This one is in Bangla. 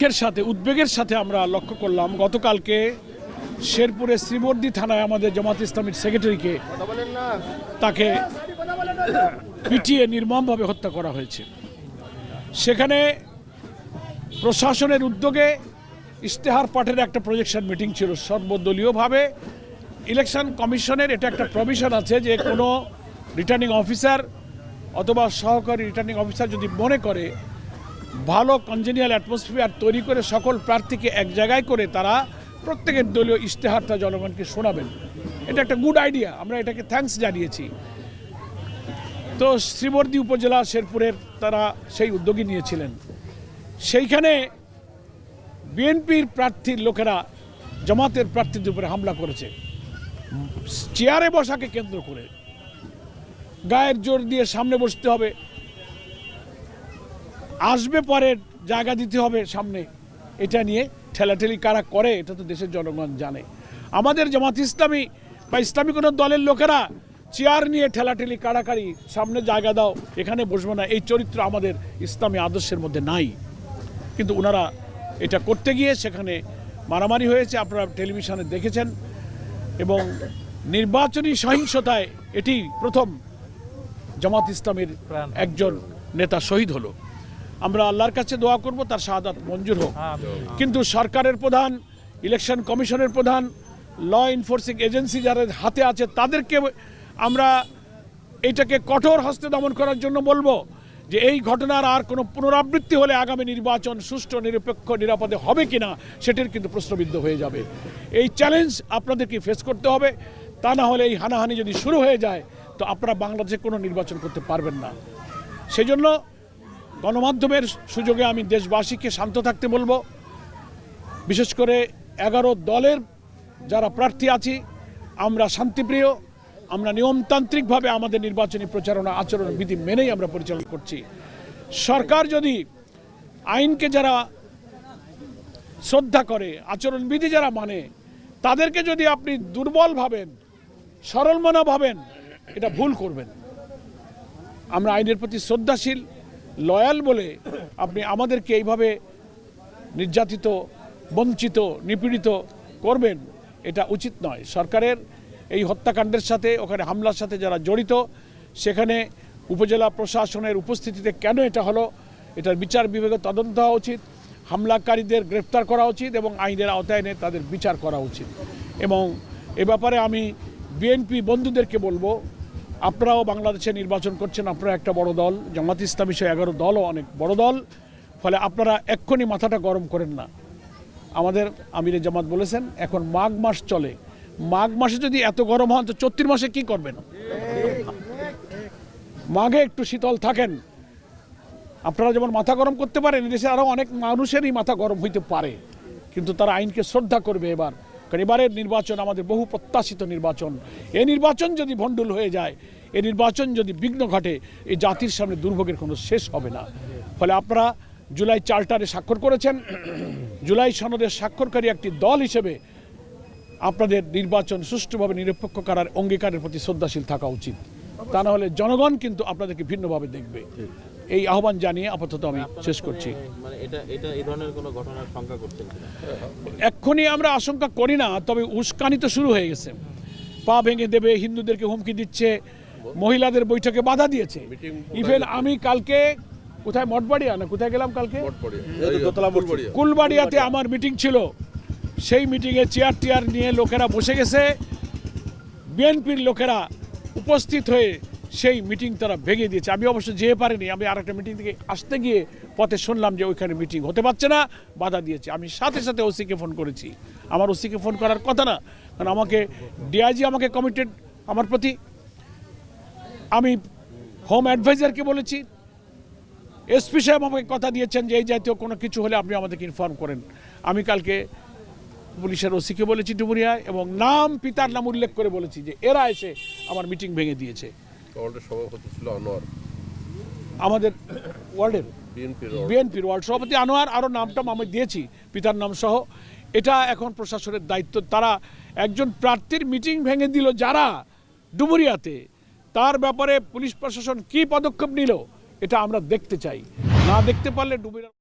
উদ্বেগের সাথে আমরা লক্ষ্য করলাম গতকালকে শেরপুরের শ্রীবর্দী থানায় আমাদের জামাত ইসলামীর সেক্রেটারিকে তাকে পিটিয়ে নির্মমভাবে হত্যা করা হয়েছে। সেখানে প্রশাসনের উদ্যোগে ইশতেহার পাঠের একটা প্রজেকশন মিটিং ছিল সর্বদলীয়ভাবে। ইলেকশন কমিশনের এটা একটা প্রভিশন আছে যে কোনো রিটার্নিং অফিসার অথবা সহকারী রিটার্নিং অফিসার যদি মনে করে ভালো কনজেনিয়াল অ্যাটমসফিয়ার তৈরি করে সকল প্রার্থীকে এক জায়গায় করে তারা প্রত্যেকের দলীয় ইশতেহারটা জনগণকে শোনাবেন, এটা একটা গুড আইডিয়া, আমরা এটাকে থ্যাঙ্কস জানিয়েছি। তো শ্রীবর্দী উপজেলা শেরপুরের তারা সেই উদ্যোগী নিয়েছিলেন। সেইখানে বিএনপির প্রার্থীর লোকেরা জামাতের প্রার্থীদের উপরে হামলা করেছে চেয়ারে বসাকে কেন্দ্র করে। গায়ের জোর দিয়ে সামনে বসতে হবে, আসবে পরে জায়গা দিতে হবে সামনে, এটা নিয়ে ঠেলাঠেলি কারা করে এটা তো দেশের জনগণ জানে। আমাদের জামাত ইসলামী বা ইসলামী কোনো দলের লোকেরা চেয়ার নিয়ে ঠেলাঠেলি কাড়াকাড়ি সামনে জায়গা দাও এখানে বসবো না, এই চরিত্র আমাদের ইসলামী আদর্শের মধ্যে নাই। কিন্তু ওনারা এটা করতে গিয়ে সেখানে মারামারি হয়েছে, আপনারা টেলিভিশনে দেখেছেন। এবং নির্বাচনী সহিংসতায় এটি প্রথম জামাত ইসলামীর একজন নেতা শহীদ হলো। আমরা আল্লাহর কাছে দোয়া করব তার শাহাদাত মঞ্জুর হোক। কিন্তু সরকারের প্রধান, ইলেকশন কমিশনের প্রধান, ল এনফোর্সিং এজেন্সি যারা হাতে আছে তাদেরকে আমরা এটাকে কঠোর হস্তে দমন করার জন্য বলবো যে এই ঘটনার আর কোনো পুনরাবৃত্তি হলে আগামী নির্বাচন সুষ্ঠু, নিরপেক্ষ, নিরাপদে হবে কিনা সেটির কিন্তু প্রশ্নবিদ্ধ হয়ে যাবে। এই চ্যালেঞ্জ আপনাদেরকে ফেস করতে হবে, তা না হলে এই হানাহানি যদি শুরু হয়ে যায় তো আপনারা বাংলাদেশে কোনো নির্বাচন করতে পারবেন না। সেজন্য গণমাধ্যমের সুযোগে আমি দেশবাসীকে শান্ত থাকতে বলবো। বিশেষ করে 11 দলের যারা প্রার্থী আছি আমরা শান্তিপ্রিয়, আমরা নিয়মতান্ত্রিকভাবে আমাদের নির্বাচনী প্রচারণা আচরণ বিধি মেনেই আমরা পরিচালনা করছি। সরকার যদি আইনকে যারা শ্রদ্ধা করে, আচরণবিধি যারা মানে, তাদেরকে যদি আপনি দুর্বল ভাবেন, সরল মনা ভাবেন, এটা ভুল করবেন। আমরা আইনের প্রতি শ্রদ্ধাশীল, লয়াল বলে আপনি আমাদেরকে এইভাবে নির্যাতিত, বঞ্চিত, নিপীড়িত করবেন, এটা উচিত নয়। সরকারের এই হত্যাকাণ্ডের সাথে, ওখানে হামলার সাথে যারা জড়িত, সেখানে উপজেলা প্রশাসনের উপস্থিতিতে কেন এটা হলো, এটার বিচার বিভাগে তদন্ত হওয়া উচিত, হামলাকারীদের গ্রেফতার করা উচিত এবং আইনের আওতায় এনে তাদের বিচার করা উচিত। এবং এ ব্যাপারে আমি বিএনপি বন্ধুদেরকে বলবো, আপনারাও বাংলাদেশে নির্বাচন করছেন, আপনারা একটা বড় দল, জামাত ইসলামী সহ 11 দলও অনেক বড় দল, ফলে আপনারা এক্ষুনি মাথাটা গরম করেন না। আমাদের আমিরে জামাত বলেছেন এখন মাঘ মাস চলে, মাঘ মাসে যদি এত গরম হন তো 34 মাসে কি করবেন? মাঘে একটু শীতল থাকেন। আপনারা যেমন মাথা গরম করতে পারেন, দেশে আরও অনেক মানুষেরই মাথা গরম হইতে পারে, কিন্তু তারা আইনকে শ্রদ্ধা করবে এবার। কারণ এবারের নির্বাচন আমাদের বহু প্রত্যাশিত নির্বাচন। এই নির্বাচন যদি ভণ্ডুল হয়ে যায়, এই নির্বাচন যদি বিঘ্ন ঘটে, এই জাতির সামনে দুর্ভোগের কোনো শেষ হবে না। ফলে আপনারা জুলাই চার্টারে স্বাক্ষর করেছেন, জুলাই সনদের স্বাক্ষরকারী একটি দল হিসেবে আপনাদের নির্বাচন সুষ্ঠুভাবে নিরপেক্ষ করার অঙ্গীকারের প্রতি শ্রদ্ধাশীল থাকা উচিত। তা না হলে জনগণ কিন্তু আপনাদেরকে ভিন্নভাবে দেখবে। এই আহ্বান জানিয়ে আপাতত আমি শেষ করছি। এক্ষুনি আমরা আশঙ্কা করি না, তবে উস্কানি তো শুরু হয়ে গেছে। পা ভেঙে দেবে, হিন্দুদেরকে হুমকি দিচ্ছে, মহিলাদের বৈঠকে বাধা দিয়েছে। ইভেন আমি কালকে কোথায়, মঠবাড়িয়া না কোথায় গেলাম কালকে, কুলবাড়িয়াতে আমার মিটিং ছিল। সেই মিটিংয়ে চেয়ার টিয়ার নিয়ে লোকেরা বসে গেছে, বিএনপির লোকেরা উপস্থিত হয়ে সেই মিটিং তারা ভেঙে দিয়েছে। আমি অবশ্য যেতে পারিনি, আমি আর একটা মিটিং থেকে আসতে গিয়ে পথে শুনলাম যে ওইখানে মিটিং হতে পারছে না, বাধা দিয়েছে। আমি সাথে সাথে ওসিকে ফোন করেছি। আমার ওসিকে ফোন করার কথা না, কারণ আমাকে ডিআইজি আমাকে কমিটেড আমার প্রতি। আমি হোম অ্যাডভাইজারকে বলেছি, এসপি সাহেব আমাকে কথা দিয়েছেন যে এই জাতীয় কোনো কিছু হলে আপনি আমাদেরকে ইনফর্ম করেন। আমি কালকে পুলিশের ওসিকে বলেছি ডুমুরিয়ায়, এবং নাম, পিতার নাম উল্লেখ করে বলেছি যে এরা এসে আমার মিটিং ভেঙে দিয়েছে। আমাদের ওয়ার্ডের বিএনপির ওয়ার্ড সভাপতি আনোয়ার, আরও নামটা আমি দিয়েছি পিতার নাম সহ। এটা এখন প্রশাসনের দায়িত্ব। তারা একজন প্রার্থীর মিটিং ভেঙে দিল যারা ডুমুরিয়াতে, তার ব্যাপারে পুলিশ প্রশাসন কি পদক্ষেপ নিল এটা আমরা দেখতে চাই। না দেখতে পারলে ডুমুরিয়া